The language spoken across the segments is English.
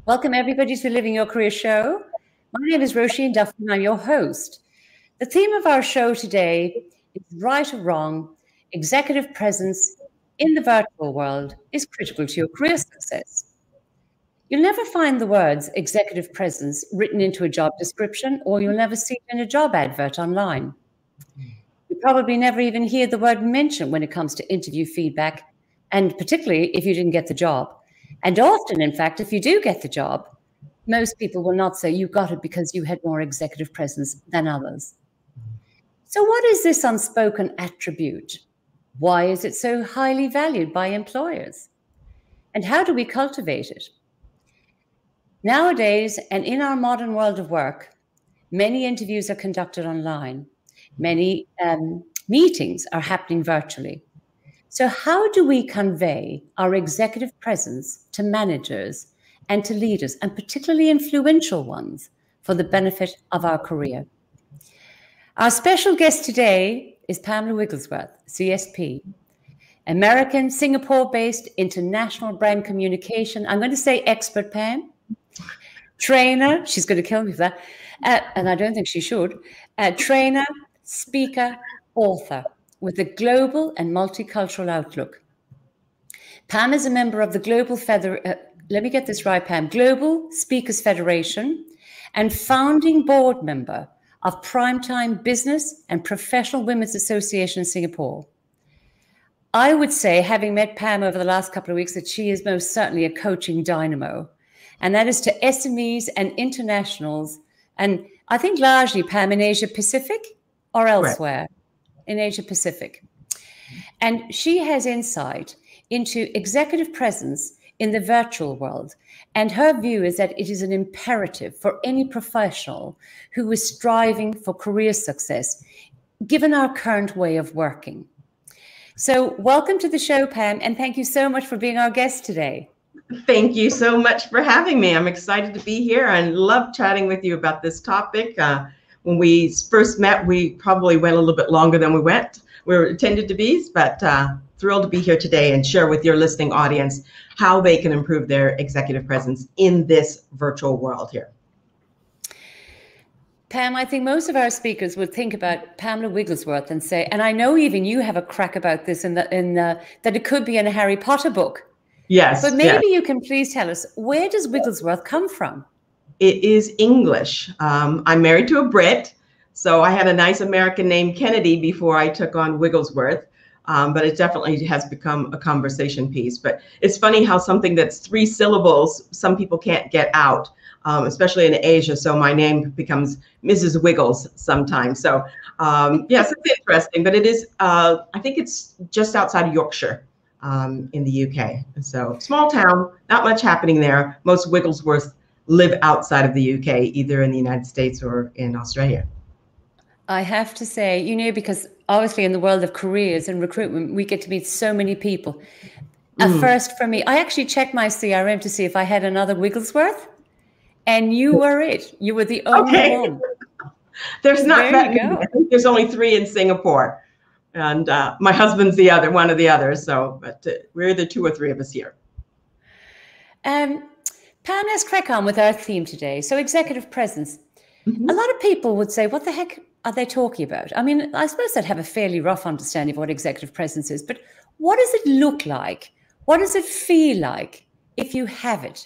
Welcome everybody to Living Your Career Show. My name is Roisin, Duffy, and I'm your host. The theme of our show today is right or wrong, executive presence in the virtual world is critical to your career success. You'll never find the words executive presence written into a job description, or you'll never see it in a job advert online. You probably never even hear the word mentioned when it comes to interview feedback, and particularly if you didn't get the job. And often, in fact, if you do get the job, most people will not say you got it because you had more executive presence than others. So what is this unspoken attribute? Why is it so highly valued by employers? And how do we cultivate it? Nowadays, and in our modern world of work, many interviews are conducted online. Many meetings are happening virtually. So how do we convey our executive presence to managers and to leaders, and particularly influential ones, for the benefit of our career? Our special guest today is Pamela Wigglesworth, CSP, American, Singapore-based international brand communication. I'm going to say expert, Pam. Trainer, she's going to kill me for that, and I don't think she should. Trainer, speaker, author, with a global and multicultural outlook. Pam is a member of the Global let me get this right, Pam, Global Speakers Federation, and founding board member of PrimeTime Business and Professional Women's Association in Singapore. I would say, having met Pam over the last couple of weeks, that she is most certainly a coaching dynamo, and that is to SMEs and internationals, and I think largely, Pam, in Asia Pacific or elsewhere. Right. In Asia Pacific. And she has insight into executive presence in the virtual world. And her view is that it is an imperative for any professional who is striving for career success, given our current way of working. So welcome to the show, Pam, and thank you so much for being our guest today. Thank you so much for having me. I'm excited to be here and love chatting with you about this topic. When we first met, we probably went a little bit longer than we intended to be, but thrilled to be here today and share with your listening audience how they can improve their executive presence in this virtual world here. Pam, I think most of our speakers would think about Pamela Wigglesworth and say, and I know even you have a crack about this that it could be in a Harry Potter book. Yes. But maybe you can please tell us, where does Wigglesworth come from? It is English. I'm married to a Brit, so I had a nice American name, Kennedy, before I took on Wigglesworth, but it definitely has become a conversation piece. But it's funny how something that's 3 syllables, some people can't get out, especially in Asia, so my name becomes Mrs. Wiggles sometimes. So yes, it's interesting, but it is, I think it's just outside of Yorkshire in the UK. So small town, not much happening there. Most Wigglesworth live outside of the UK, either in the United States or in Australia. I have to say, because obviously in the world of careers and recruitment, we get to meet so many people. At first for me, I actually checked my CRM to see if I had another Wigglesworth, and you were it. You were the only one. There's not that many. I think there's only 3 in Singapore, and my husband's one of the others. So, but we're the 2 or 3 of us here. Pam, let's crack on with our theme today. So executive presence. A lot of people would say, what the heck are they talking about? I mean, I suppose they'd have a fairly rough understanding of what executive presence is, but what does it look like? What does it feel like if you have it?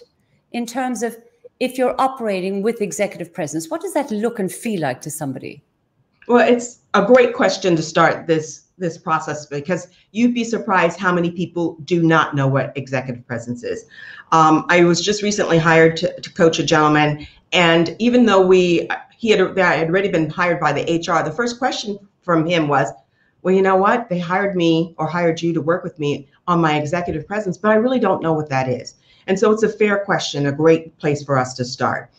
In terms of if you're operating with executive presence, what does that look and feel like to somebody? Well, it's a great question to start this process, because you'd be surprised how many people do not know what executive presence is. I was just recently hired to coach a gentleman, and even though I had already been hired by the HR, the first question from him was, well, you know what? They hired me or hired you to work with me on my executive presence, but I really don't know what that is. And so it's a fair question, a great place for us to start.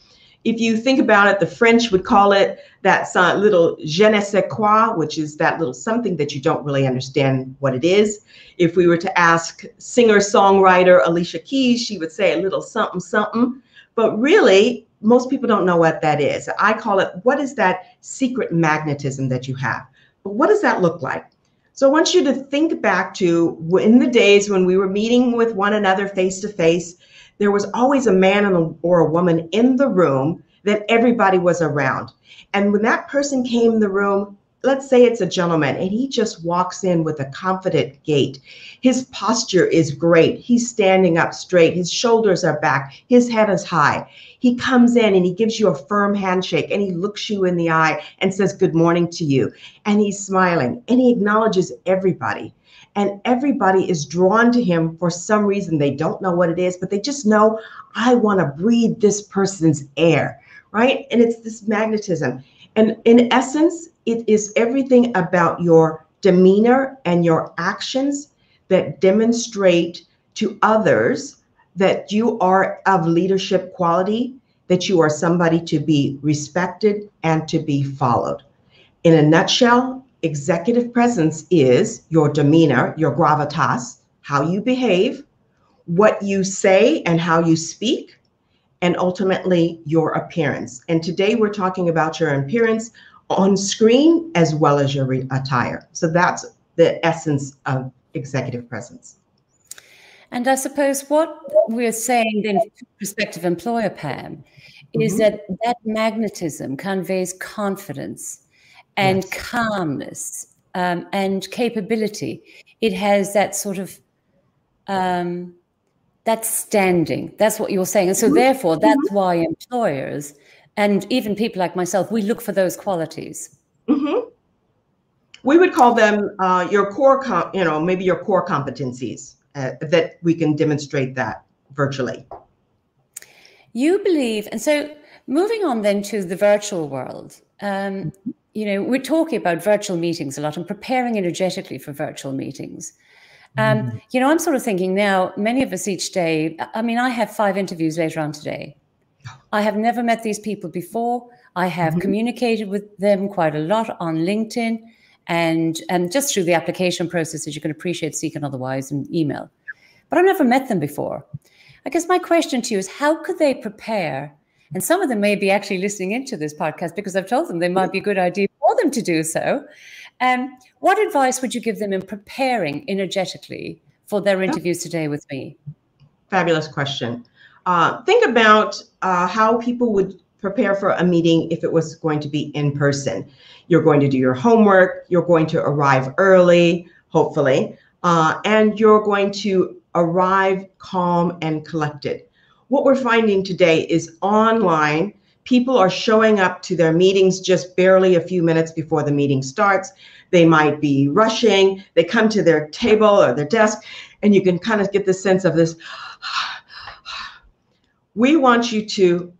If you think about it, the French would call it that little je ne sais quoi, which is that little something that you don't really understand what it is. If we were to ask singer-songwriter Alicia Keys, she would say a little something, something. But really, most people don't know what that is. I call it, what is that secret magnetism that you have? But what does that look like? So I want you to think back to in the days when we were meeting with one another face to face. there was always a man or a woman in the room that everybody was around. And when that person came in the room, let's say it's a gentleman, and he just walks in with a confident gait. His posture is great. He's standing up straight. His shoulders are back. His head is high. He comes in and he gives you a firm handshake, and he looks you in the eye and says, "Good morning" to you. And he's smiling, and he acknowledges everybody. And everybody is drawn to him for some reason. They don't know what it is, but they just know, I want to breathe this person's air, right? And it's this magnetism. And in essence, it is everything about your demeanor and your actions that demonstrate to others that you are of leadership quality, that you are somebody to be respected and to be followed. In a nutshell, executive presence is your demeanor, your gravitas, how you behave, what you say and how you speak, and ultimately your appearance. And today we're talking about your appearance on screen as well as your attire. So that's the essence of executive presence. And I suppose what we're saying then, prospective employer, Pam, is that magnetism conveys confidence and calmness and capability. It has that sort of that standing. That's what you're saying. And so therefore, that's why employers and even people like myself, we look for those qualities. We would call them your core, maybe your core competencies that we can demonstrate that virtually. You believe, and so moving on then to the virtual world, we're talking about virtual meetings a lot and preparing energetically for virtual meetings. I'm sort of thinking now, many of us each day, I have 5 interviews later on today. I have never met these people before. I have communicated with them quite a lot on LinkedIn and just through the application process, as you can appreciate, Seek and otherwise, and email. But I've never met them before. I guess my question to you is, how could they prepare? And some of them may be actually listening into this podcast because I've told them they might be a good idea for them to do so. What advice would you give them in preparing energetically for their interviews today with me? Fabulous question. Think about how people would prepare for a meeting if it was going to be in person. You're going to do your homework. You're going to arrive early, hopefully, and you're going to arrive calm and collected. What we're finding today is online, people are showing up to their meetings just barely a few minutes before the meeting starts. They might be rushing. They come to their table or their desk, and you can kind of get the sense of this. We want you to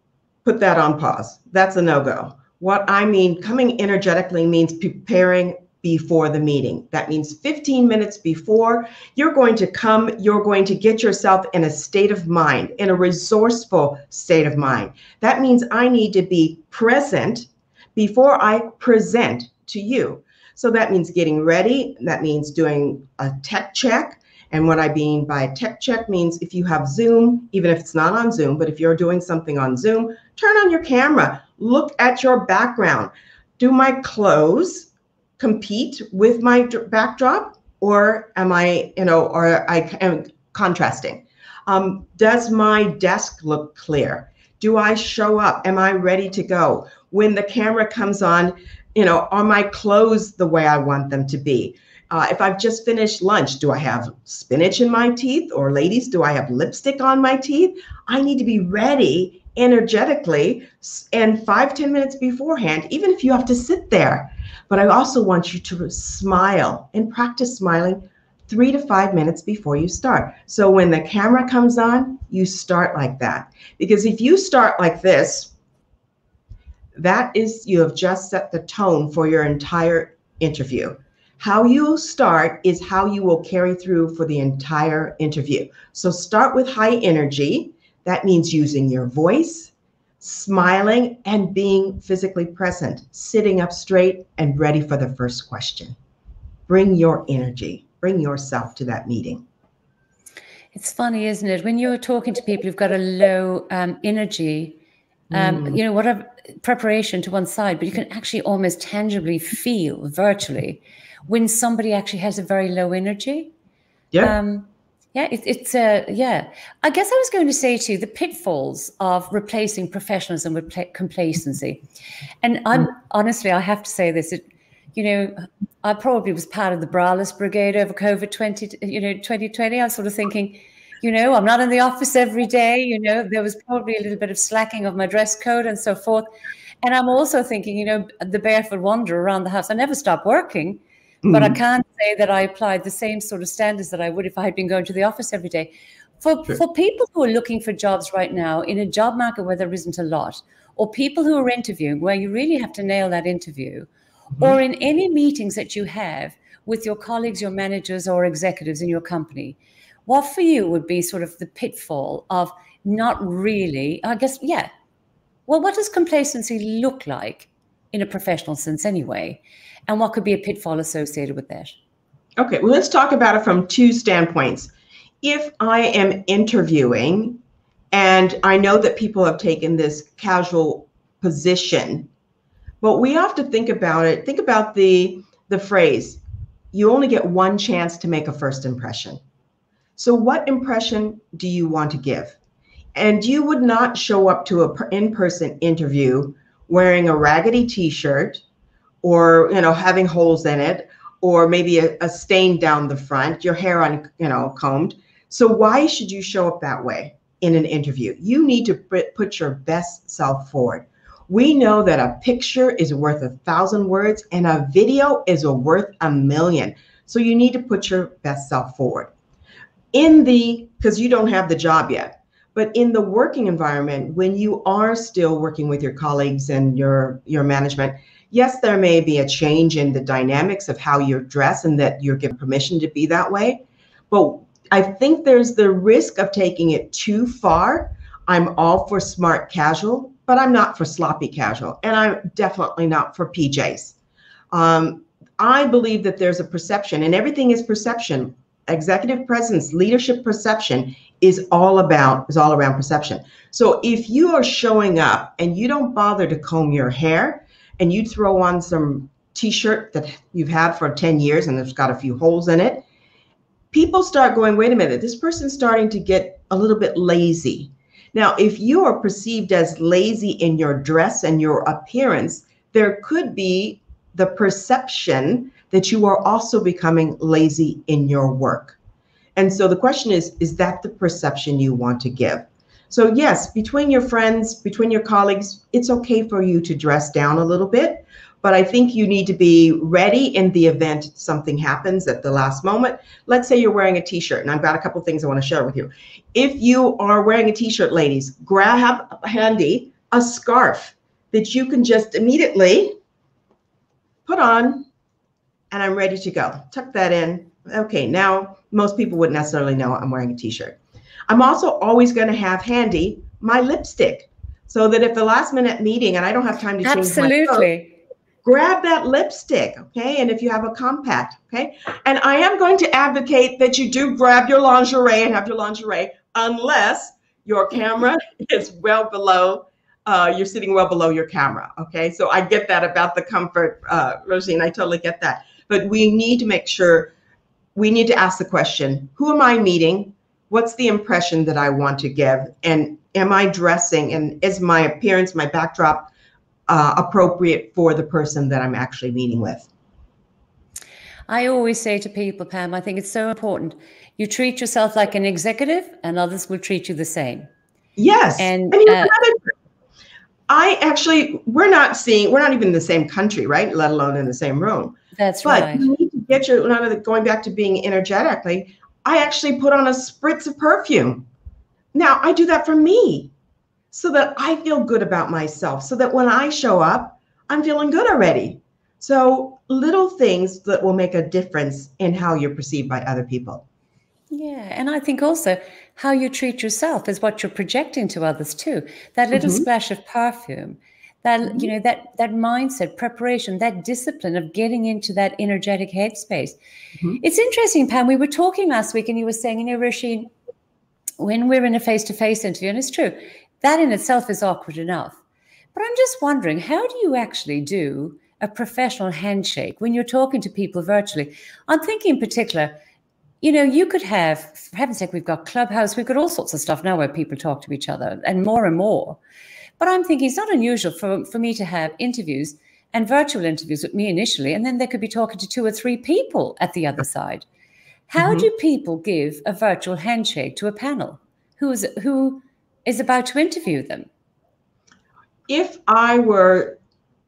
put that on pause. That's a no-go. What I mean, coming energetically means preparing before the meeting. That means 15 minutes before, you're going to come, you're going to get yourself in a state of mind, in a resourceful state of mind. That means I need to be present before I present to you. So that means getting ready. That means doing a tech check. And what I mean by a tech check means if you have Zoom, even if it's not on Zoom, but if you're doing something on Zoom, turn on your camera, look at your background. Do my clothes compete with my backdrop, or am I, or I am contrasting? Does my desk look clear? Do I show up? Am I ready to go? When the camera comes on, are my clothes the way I want them to be? If I've just finished lunch, do I have spinach in my teeth? Or ladies, do I have lipstick on my teeth? I need to be ready energetically and 5-10 minutes beforehand, even if you have to sit there. But I also want you to smile and practice smiling 3 to 5 minutes before you start. So when the camera comes on, you start like that. Because if you start like this, that is, you have just set the tone for your entire interview. How you start is how you will carry through for the entire interview. So start with high energy. That means using your voice, smiling, and being physically present, sitting up straight and ready for the first question. Bring your energy, bring yourself to that meeting. It's funny, isn't it? When you're talking to people who've got a low energy, whatever preparation to one side, but you can actually almost tangibly feel virtually when somebody actually has a very low energy. Yeah. Yeah, yeah. I guess I was going to say to you the pitfalls of replacing professionalism with complacency. And honestly, I have to say this, I probably was part of the braless brigade over COVID 2020. I was sort of thinking, I'm not in the office every day. There was probably a little bit of slacking of my dress code and so forth. And I'm also thinking, the barefoot wander around the house. I never stopped working. But I can't say that I applied the same sort of standards that I would if I had been going to the office every day. For people who are looking for jobs right now in a job market where there isn't a lot, or people who are interviewing where you really have to nail that interview, or in any meetings that you have with your colleagues, your managers, or executives in your company, what for you would be sort of the pitfall of not really, I guess, well, what does complacency look like in a professional sense anyway? And what could be a pitfall associated with that? Okay, well, let's talk about it from two standpoints. If I am interviewing and I know that people have taken this casual position, but we have to think about it. Think about the phrase, you only get one chance to make a first impression. So what impression do you want to give? And you would not show up to an in-person interview wearing a raggedy t-shirt or, having holes in it, or maybe a stain down the front, your hair combed. So why should you show up that way in an interview? You need to put your best self forward. We know that a picture is worth 1,000 words and a video is worth 1,000,000. So you need to put your best self forward. Because you don't have the job yet, but in the working environment, when you are still working with your colleagues and your management, yes, there may be a change in the dynamics of how you're dressed and that you're given permission to be that way. But I think there's the risk of taking it too far. I'm all for smart casual, but I'm not for sloppy casual. And I'm definitely not for PJs. I believe that there's a perception, and everything is perception. Executive presence, leadership perception is all around perception. So if you are showing up and you don't bother to comb your hair, and you throw on some t-shirt that you've had for 10 years and it's got a few holes in it, people start going, wait a minute, this person's starting to get a little bit lazy. Now, if you are perceived as lazy in your dress and your appearance, there could be the perception that you are also becoming lazy in your work. And so the question is that the perception you want to give? So yes, between your friends, between your colleagues, it's okay for you to dress down a little bit, but I think you need to be ready in the event something happens at the last moment. Let's say you're wearing a t-shirt, and I've got a couple things I want to share with you. If you are wearing a t-shirt, ladies, have handy a scarf that you can just immediately put on, and I'm ready to go. Tuck that in. Okay, now most people wouldn't necessarily know I'm wearing a t-shirt. I'm also always going to have handy my lipstick, so that if the last minute meeting and I don't have time to change my clothes, grab that lipstick, okay? And if you have a compact, okay? And I am going to advocate that you do grab your lingerie and have your lingerie, unless your camera is well below, you're sitting well below your camera, okay? So I get that about the comfort, Roisin, I totally get that. But we need to make sure, we need to ask the question, who am I meeting? What's the impression that I want to give? And am I dressing, and is my appearance, my backdrop appropriate for the person that I'm actually meeting with? I always say to people, Pam, I think it's so important. You treat yourself like an executive and others will treat you the same. Yes. And we're not even in the same country, right? Let alone in the same room. That's right. But you need to get going back to being energetically, I actually put on a spritz of perfume. Now I do that for me so that I feel good about myself, so that when I show up, I'm feeling good already. So little things that will make a difference in how you're perceived by other people. Yeah, and I think also how you treat yourself is what you're projecting to others too. That little splash of perfume, that that mindset, preparation, that discipline of getting into that energetic headspace. It's interesting, Pam. We were talking last week, and you were saying, Roisin, when we're in a face-to-face interview, and it's true, that in itself is awkward enough. But I'm just wondering, how do you actually do a professional handshake when you're talking to people virtually? I'm thinking in particular, you know, you could have, for heaven's sake, we've got Clubhouse, we've got all sorts of stuff now where people talk to each other and more. But I'm thinking it's not unusual for me to have interviews and virtual interviews with me initially, and then they could be talking to 2 or 3 people at the other side. How do people give a virtual handshake to a panel who is about to interview them? If I were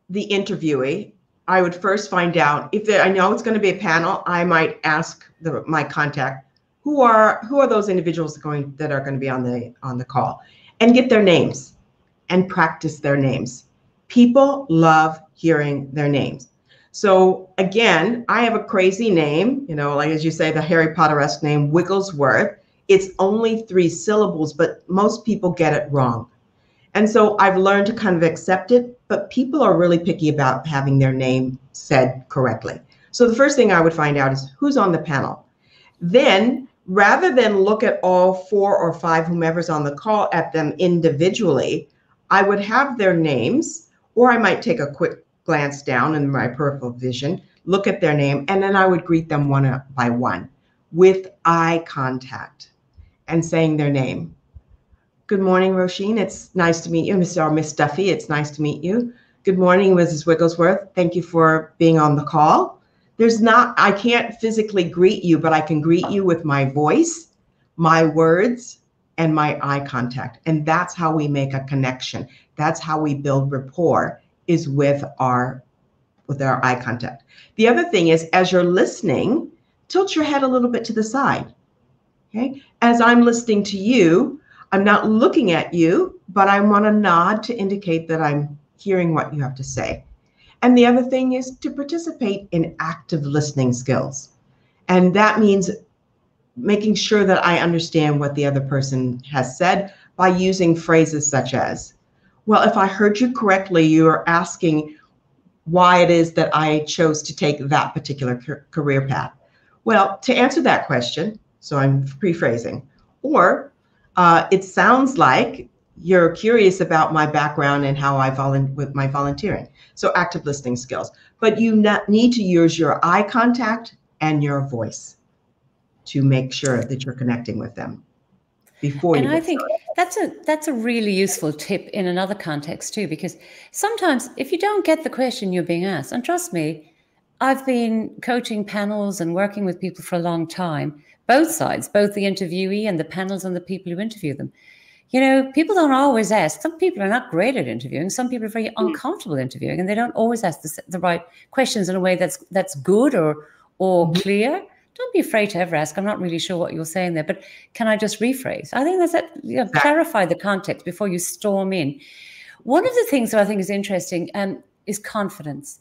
the interviewee, I would first find out if I know it's going to be a panel. I might ask my contact, who are those individuals that are going to be on the call, and get their names and practice their names. People love hearing their names. So again, I have a crazy name, you know, like as you say, the Harry Potter-esque name, Wigglesworth. It's only 3 syllables, but most people get it wrong. And so I've learned to kind of accept it, but people are really picky about having their name said correctly. So the first thing I would find out is who's on the panel. Then, rather than look at all 4 or 5 whomever's on the call at them individually, I would have their names, or I might take a quick glance down in my peripheral vision, look at their name, and then I would greet them one by one with eye contact and saying their name. Good morning, Roisin. It's nice to meet you. Mr. or Miss Duffy, it's nice to meet you. Good morning, Mrs. Wigglesworth. Thank you for being on the call. I can't physically greet you, but I can greet you with my voice, my words, and my eye contact. And that's how we make a connection. That's how we build rapport, is with our eye contact. The other thing is, as you're listening, tilt your head a little bit to the side. Okay? As I'm listening to you, I'm not looking at you, but I want to nod to indicate that I'm hearing what you have to say. And the other thing is to participate in active listening skills. And that means making sure that I understand what the other person has said by using phrases such as, well, if I heard you correctly, you are asking why it is that I chose to take that particular career path. Well, to answer that question, so I'm pre-phrasing, or it sounds like you're curious about my background and how with my volunteering. So active listening skills. But you need to use your eye contact and your voice to make sure that you're connecting with them before you. And I think that's a really useful tip in another context too, because sometimes if you don't get the question you're being asked, and trust me, I've been coaching panels and working with people for a long time, both sides, both the interviewee and the panels and the people who interview them. You know, people don't always ask. Some people are not great at interviewing. Some people are very uncomfortable interviewing, and they don't always ask the right questions in a way that's good or clear. Don't be afraid to ever ask, I'm not really sure what you're saying there, but can I just rephrase? I think that's it. You know, clarify the context before you storm in. One of the things that I think is interesting is confidence.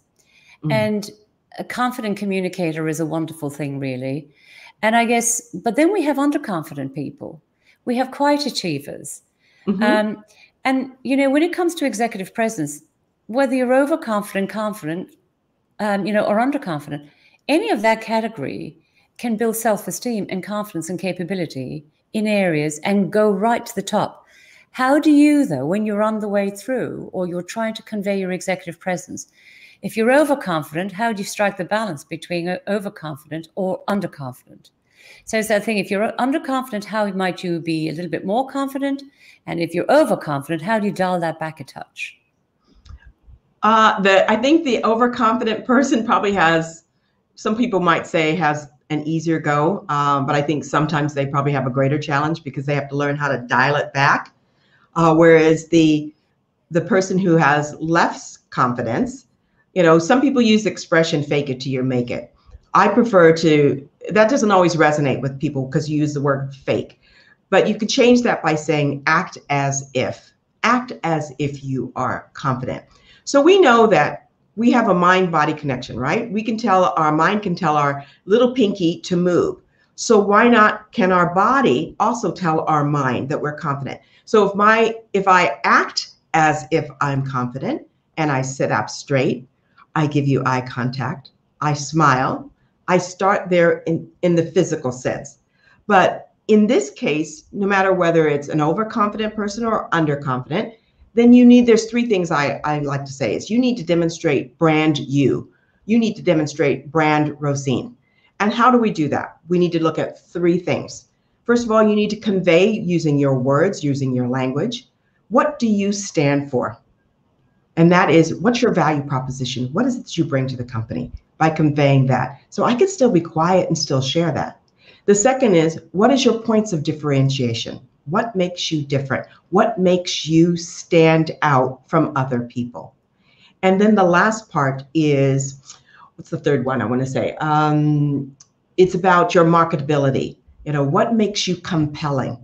And a confident communicator is a wonderful thing, really. And I guess, but then we have underconfident people. We have quiet achievers. And, you know, when it comes to executive presence, whether you're overconfident, confident, you know, or underconfident, any of that category can build self-esteem and confidence and capability in areas and go right to the top. How do you, though, when you're on the way through or you're trying to convey your executive presence, if you're overconfident, how do you strike the balance between overconfident or underconfident? So it's that thing, if you're underconfident, how might you be a little bit more confident? And if you're overconfident, how do you dial that back a touch? I think the overconfident person probably has, some people might say has an easier go, but I think sometimes they probably have a greater challenge because they have to learn how to dial it back. Whereas the person who has less confidence, you know, some people use the expression fake it till you make it. I prefer that doesn't always resonate with people because you use the word fake, but you could change that by saying act as if you are confident. So we know that we have a mind-body connection, right? Our mind can tell our little pinky to move. So why not can our body also tell our mind that we're confident? So if I act as if I'm confident and I sit up straight, I give you eye contact, I smile, I start there in the physical sense. But in this case, no matter whether it's an overconfident person or underconfident, then there's 3 things I like to say is you need to demonstrate brand you. You need to demonstrate brand Roisin. And how do we do that? We need to look at three things. First of all, you need to convey using your words, using your language. What do you stand for? And that is, what's your value proposition? What is it that you bring to the company by conveying that? So I could still be quiet and still share that. The second is, what is your points of differentiation? What makes you different? What makes you stand out from other people? And then the last part is, what's the third one I want to say? It's about your marketability. What makes you compelling?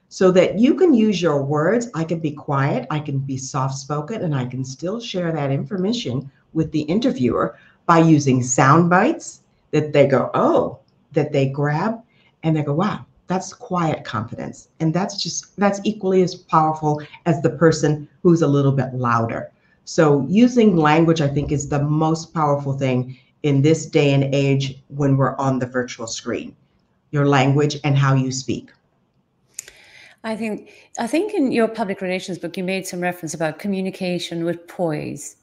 So that you can use your words. I can be quiet, I can be soft-spoken, and I can still share that information with the interviewer by using sound bites that they go, oh, that they grab, and they go, wow, that's quiet confidence. And that's equally as powerful as the person who's a little bit louder. So using language, I think, is the most powerful thing in this day and age when we're on the virtual screen. Your language and how you speak. I think in your public relations book, you made some reference about communication with poise.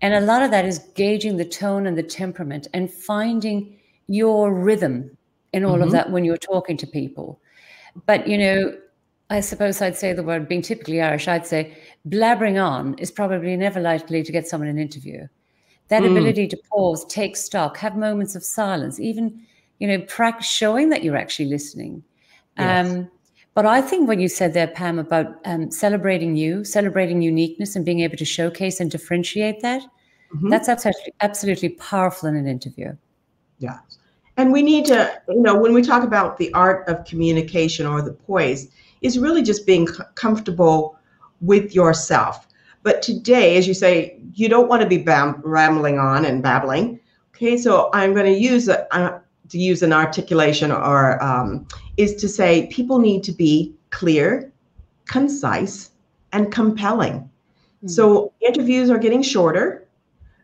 And a lot of that is gauging the tone and the temperament and finding your rhythm in all of that when you're talking to people. But, I suppose I'd say the word, being typically Irish, I'd say blabbering on is probably never likely to get someone an interview. That ability to pause, take stock, have moments of silence, even, practice showing that you're actually listening. Yes. But I think what you said there, Pam, about celebrating uniqueness and being able to showcase and differentiate that, that's absolutely powerful in an interview. Yeah. And we need to, when we talk about the art of communication or the poise, is really just being comfortable with yourself. But today, as you say, you don't want to be rambling on and babbling. Okay, so I'm going to use an articulation or is to say people need to be clear, concise, and compelling. So interviews are getting shorter.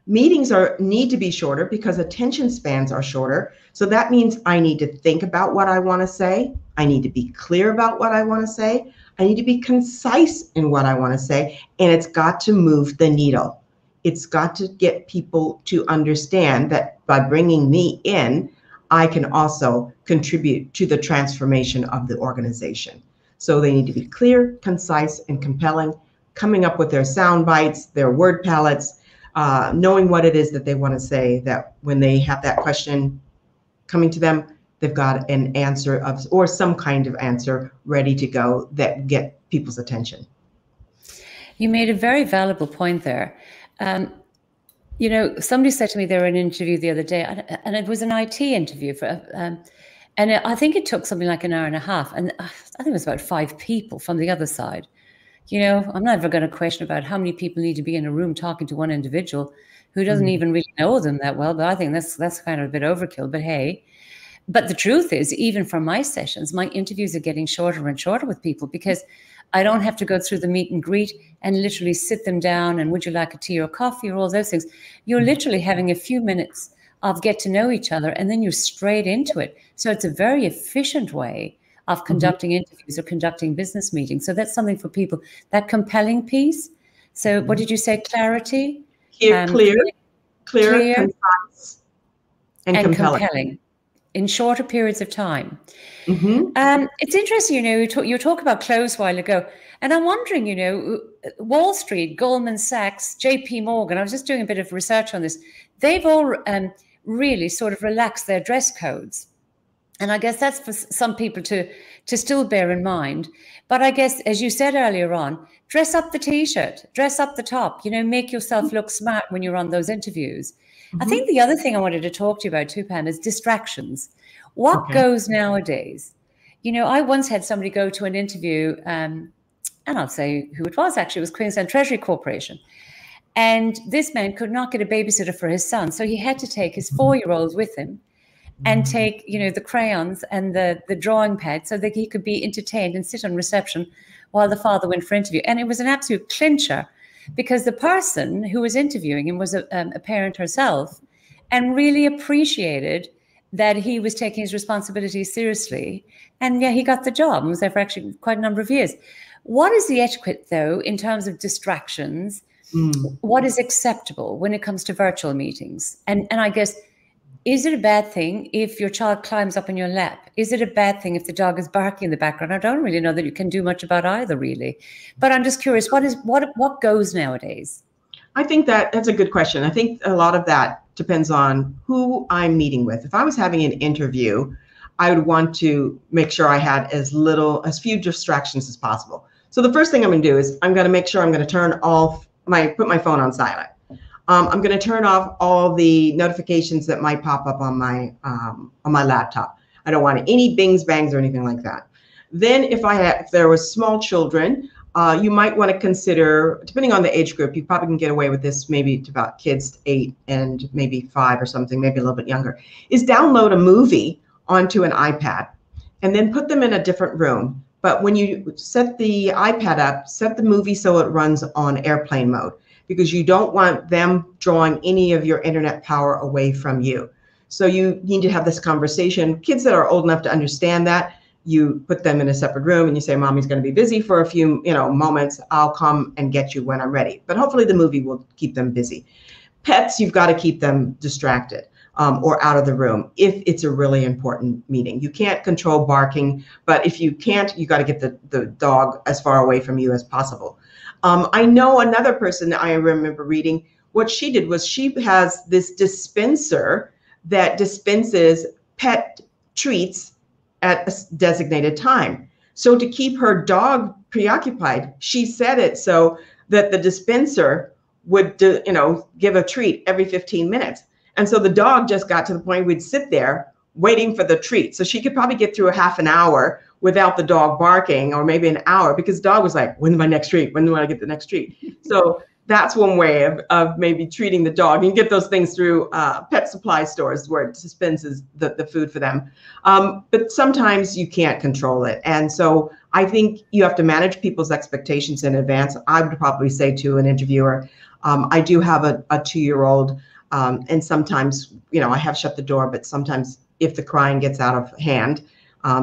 Meetings need to be shorter because attention spans are shorter. So that means I need to think about what I want to say. I need to be clear about what I want to say. I need to be concise in what I want to say. And it's got to move the needle. It's got to get people to understand that by bringing me in, I can also contribute to the transformation of the organization. So they need to be clear, concise, and compelling, coming up with their sound bites, their word palettes, knowing what it is that they want to say, that when they have that question coming to them, they've got an answer or some kind of answer ready to go that get people's attention. You made a very valuable point there. Somebody said to me they were in an interview the other day, and it was an IT interview and I think it took something like an hour and a half, and I think it was about 5 people from the other side. I'm never going to question about how many people need to be in a room talking to one individual who doesn't even really know them that well. But I think that's kind of a bit overkill. But hey, but the truth is, even for my sessions, my interviews are getting shorter and shorter with people because I don't have to go through the meet and greet and literally sit them down and would you like a tea or coffee or all those things. You're literally having a few minutes of get to know each other and then you're straight into it. So it's a very efficient way of conducting interviews or conducting business meetings. So that's something for people, that compelling piece. So what did you say? Clarity? Clear, concise, and compelling. In shorter periods of time. It's interesting, you talk about clothes a while ago, and I'm wondering, Wall Street, Goldman Sachs, JP Morgan, I was just doing a bit of research on this. They've all really sort of relaxed their dress codes. And I guess that's for some people to still bear in mind. But I guess, as you said earlier on, dress up the T-shirt, dress up the top, make yourself look smart when you're on those interviews. I think the other thing I wanted to talk to you about too, Pam, is distractions. What goes nowadays? I once had somebody go to an interview, and I'll say who it was actually, it was Queensland Treasury Corporation. And this man could not get a babysitter for his son. So he had to take his 4-year-old with him and take, the crayons and the drawing pad so that he could be entertained and sit on reception while the father went for interview. And it was an absolute clincher because the person who was interviewing him was a parent herself and really appreciated that he was taking his responsibilities seriously. And yeah, he got the job and was there for actually quite a number of years. What is the etiquette, though, in terms of distractions? What is acceptable when it comes to virtual meetings? And I guess Is it a bad thing if your child climbs up in your lap? Is it a bad thing if the dog is barking in the background? I don't really know that you can do much about either, really. But I'm just curious, what goes nowadays? I think that's a good question. I think a lot of that depends on who I'm meeting with. If I was having an interview, I would want to make sure I had as few distractions as possible. So the first thing I'm going to do is I'm going to make sure I'm going to put my phone on silent. I'm going to turn off all the notifications that might pop up on my laptop. I don't want any bings, bangs, or anything like that. Then if there was small children, you might want to consider, depending on the age group, you probably can get away with this maybe to about kids 8 and maybe 5 or something, maybe a little bit younger, is download a movie onto an iPad and then put them in a different room. But when you set the iPad up, set the movie so it runs on airplane mode, because you don't want them drawing any of your internet power away from you. So you need to have this conversation. Kids that are old enough to understand that, you put them in a separate room and you say, Mommy's going to be busy for a few moments. I'll come and get you when I'm ready. But hopefully the movie will keep them busy. Pets, you've got to keep them distracted or out of the room if it's a really important meeting. You can't control barking, but if you can't, you got to get the dog as far away from you as possible. I know another person that I remember reading, what she did was she has this dispenser that dispenses pet treats at a designated time. So to keep her dog preoccupied, she set it so that the dispenser would give a treat every 15 minutes. And so the dog just got to the point we'd sit there waiting for the treat. So she could probably get through a half an hour without the dog barking, or maybe an hour, because the dog was like, when's my next treat? When do I get the next treat? So that's one way of maybe treating the dog. You can get those things through pet supply stores where it dispenses the food for them. But sometimes you can't control it. And so I think you have to manage people's expectations in advance. I would probably say to an interviewer, I do have a 2-year-old, and sometimes, I have shut the door, but sometimes if the crying gets out of hand,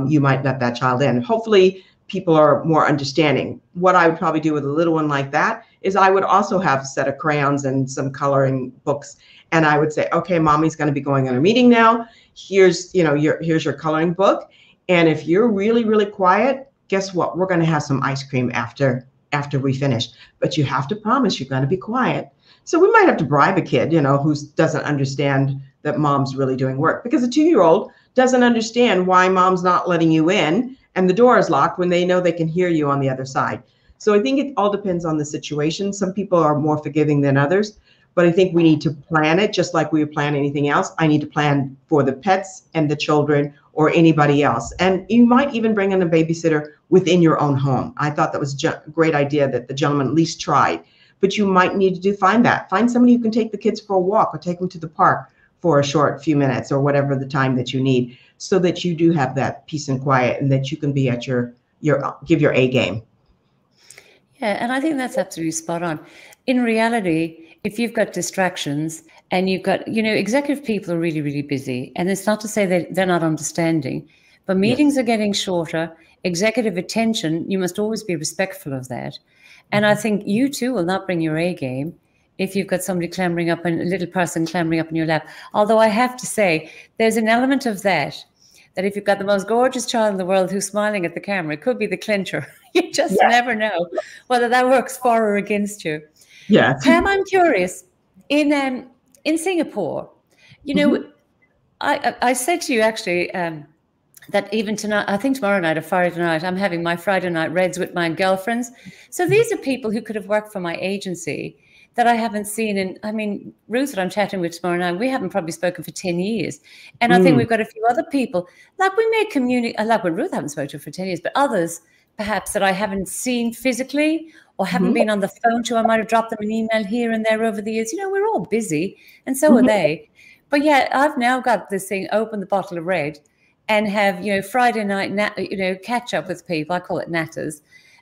you might let that child in. Hopefully people are more understanding. What I would probably do with a little one like that is I would also have a set of crayons and some coloring books. And I would say, okay, Mommy's going to be going on a meeting now. Here's your coloring book. And if you're really, really quiet, guess what? We're going to have some ice cream after we finish. But you have to promise you're going to be quiet. So we might have to bribe a kid, who doesn't understand that Mom's really doing work, because a 2-year-old doesn't understand why Mom's not letting you in and the door is locked when they know they can hear you on the other side. So I think it all depends on the situation. Some people are more forgiving than others, but I think we need to plan it just like we would plan anything else. I need to plan for the pets and the children or anybody else. And you might even bring in a babysitter within your own home. I thought that was a great idea that the gentleman at least tried, but you might need to find somebody who can take the kids for a walk or take them to the park for a short few minutes or whatever the time that you need, so that you do have that peace and quiet and that you can be at give your A game. Yeah, and I think that's absolutely spot on. In reality, if you've got distractions and you've got, executive people are really, really busy, and it's not to say that they're not understanding, but meetings are getting shorter. Executive attention, you must always be respectful of that. And I think you too will not bring your A game if you've got somebody a little person clambering up in your lap. Although I have to say, there's an element of that if you've got the most gorgeous child in the world who's smiling at the camera, it could be the clincher. You just never know whether that works for or against you. Yeah. Pam, I'm curious. In Singapore, I said to you actually that even tonight, I think tomorrow night or Friday night, I'm having my Friday night reds with my girlfriends. So these are people who could have worked for my agency that I haven't seen Ruth that I'm chatting with tomorrow night, we haven't probably spoken for 10 years. And I think we've got a few other people, like we may communicate, like when Ruth haven't spoken to for 10 years, but others perhaps that I haven't seen physically or haven't been on the phone to. I might have dropped them an email here and there over the years. We're all busy, and so are they. But yeah, I've now got this thing, open the bottle of red and have, Friday night, catch up with people. I call it natters.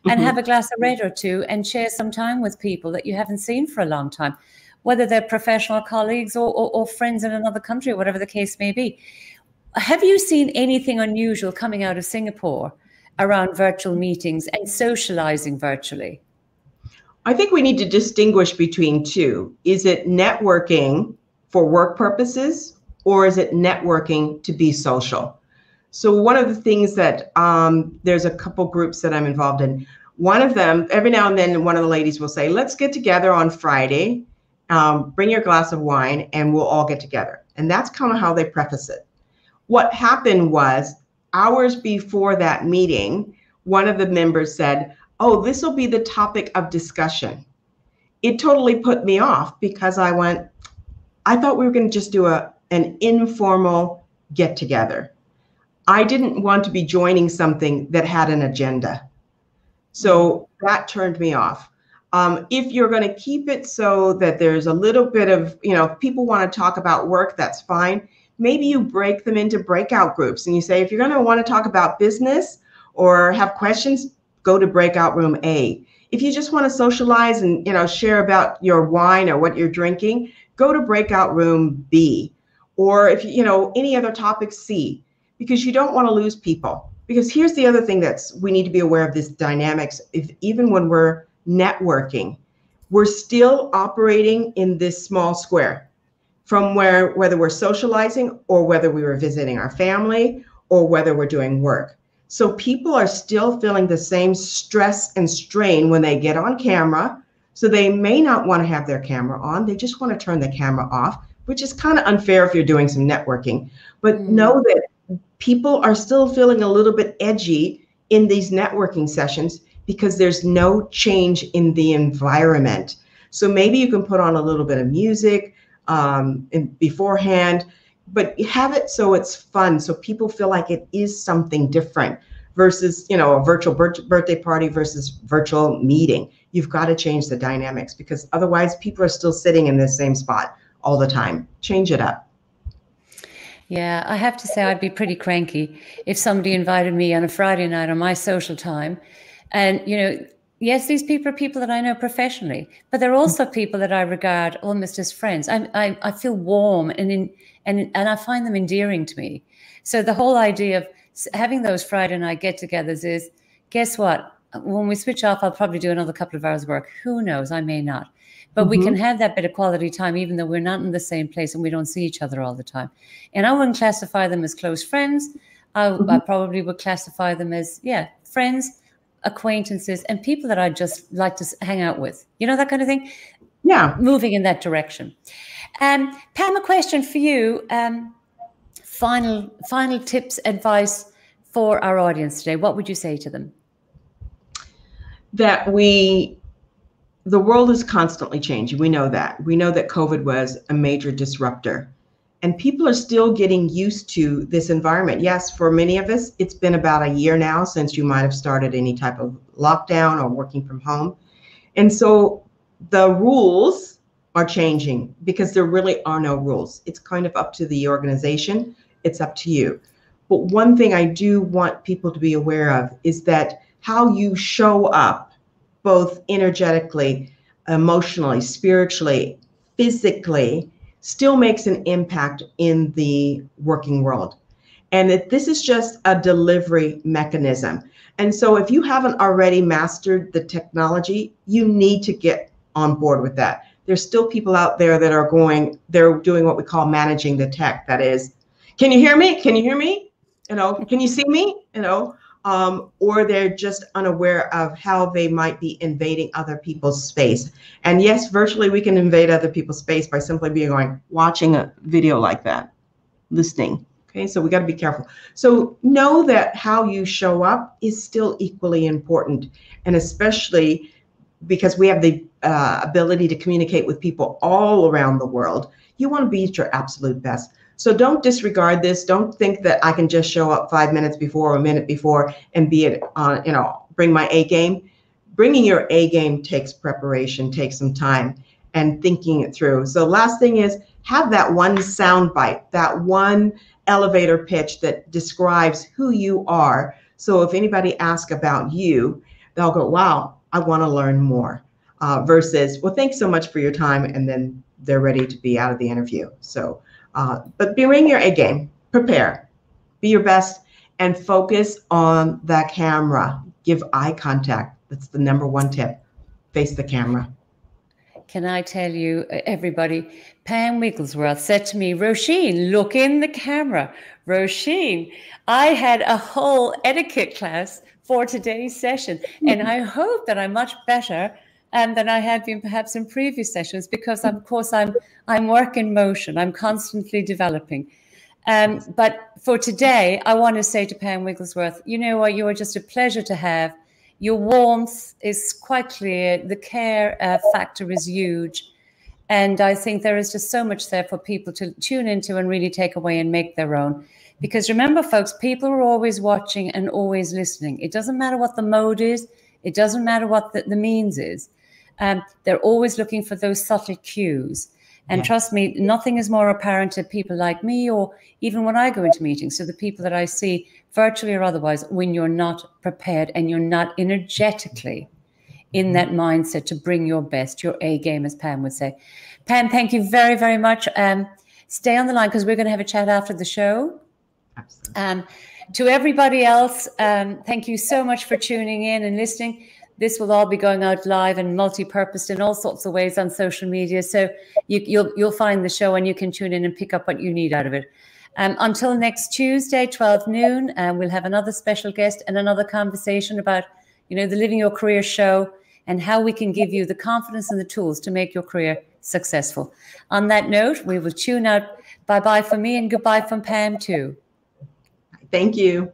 And have a glass of red or two and share some time with people that you haven't seen for a long time, whether they're professional colleagues or friends in another country, or whatever the case may be. Have you seen anything unusual coming out of Singapore around virtual meetings and socializing virtually? I think we need to distinguish between two. Is it networking for work purposes, or is it networking to be social? So one of the things that there's a couple groups that I'm involved in. One of them, every now and then, one of the ladies will say, let's get together on Friday, bring your glass of wine, and we'll all get together. And that's kind of how they preface it. What happened was, hours before that meeting, one of the members said, oh, this will be the topic of discussion. It totally put me off because I thought we were going to just do an informal get together. I didn't want to be joining something that had an agenda. So that turned me off. If you're going to keep it so that there's a little bit of, if people want to talk about work, that's fine. Maybe you break them into breakout groups and you say, if you're going to want to talk about business or have questions, go to breakout room A. If you just want to socialize and, share about your wine or what you're drinking, go to breakout room B. Or if, any other topic, C, because you don't want to lose people. Because here's the other thing we need to be aware of this dynamics. Even when we're networking, we're still operating in this small square from whether we're socializing or whether we were visiting our family or whether we're doing work. So people are still feeling the same stress and strain when they get on camera. So they may not want to have their camera on. They just want to turn the camera off, which is kind of unfair if you're doing some networking. But know that people are still feeling a little bit edgy in these networking sessions because there's no change in the environment. So maybe you can put on a little bit of music beforehand, but have it so it's fun, so people feel like it is something different versus, a virtual birthday party versus virtual meeting. You've got to change the dynamics because otherwise people are still sitting in the same spot all the time. Change it up. Yeah, I have to say I'd be pretty cranky if somebody invited me on a Friday night on my social time. And, yes, these people are people that I know professionally, but they're also people that I regard almost as friends. I feel warm and I find them endearing to me. So the whole idea of having those Friday night get-togethers is, guess what? When we switch off, I'll probably do another couple of hours work. Who knows? I may not. But we can have that bit of quality time, even though we're not in the same place and we don't see each other all the time. And I wouldn't classify them as close friends. I probably would classify them as, friends, acquaintances, and people that I just like to hang out with. That kind of thing? Yeah. Moving in that direction. Pam, a question for you. Final tips, advice for our audience today. What would you say to them? That the world is constantly changing. We know that. We know that COVID was a major disruptor. And people are still getting used to this environment. Yes, for many of us, it's been about a year now since you might have started any type of lockdown or working from home. And so the rules are changing because there really are no rules. It's kind of up to the organization. It's up to you. But one thing I do want people to be aware of is that how you show up, both energetically, emotionally, spiritually, physically, still makes an impact in the working world. And that this is just a delivery mechanism. And so if you haven't already mastered the technology, you need to get on board with that. There's still people out there that are they're doing what we call managing the tech. That is, can you hear me? Can you hear me? Can you see me? Or they're just unaware of how they might be invading other people's space. And yes, virtually we can invade other people's space by simply watching a video like that, listening. Okay, so we got to be careful. So know that how you show up is still equally important. And especially because we have the ability to communicate with people all around the world, you want to be at your absolute best. So don't disregard this. Don't think that I can just show up 5 minutes before or a minute before and bring my A game. Bringing your A game takes preparation, takes some time and thinking it through. So last thing is have that one sound bite, that one elevator pitch that describes who you are. So if anybody asks about you, they'll go, wow, I want to learn more versus, well, thanks so much for your time. And then they're ready to be out of the interview. So but bring your A game, prepare, be your best, and focus on the camera. Give eye contact. That's the number one tip. Face the camera. can I tell you, everybody, Pam Wigglesworth said to me, Roisin, look in the camera. Roisin, I had a whole etiquette class for today's session, and I hope that I'm much better than I have been perhaps in previous sessions, because of course I'm work in motion. I'm constantly developing. But for today, I want to say to Pam Wigglesworth, you know what, you are just a pleasure to have. Your warmth is quite clear. The care factor is huge. And I think there is just so much there for people to tune into and really take away and make their own. Because remember, folks, people are always watching and always listening. It doesn't matter what the mode is. It doesn't matter what the means is. They're always looking for those subtle cues. And trust me, nothing is more apparent to people like me, or even when I go into meetings, so the people that I see virtually or otherwise, when you're not prepared and you're not energetically in that mindset to bring your best, your A game, as Pam would say. Pam, thank you very, very much. Stay on the line because we're going to have a chat after the show. Absolutely. To everybody else, thank you so much for tuning in and listening. This will all be going out live and multi-purposed in all sorts of ways on social media. So you'll find the show and you can tune in and pick up what you need out of it. Until next Tuesday, 12 noon, we'll have another special guest and another conversation about, the Living Your Career show and how we can give you the confidence and the tools to make your career successful. On that note, we will tune out. Bye-bye from me and goodbye from Pam too. Thank you.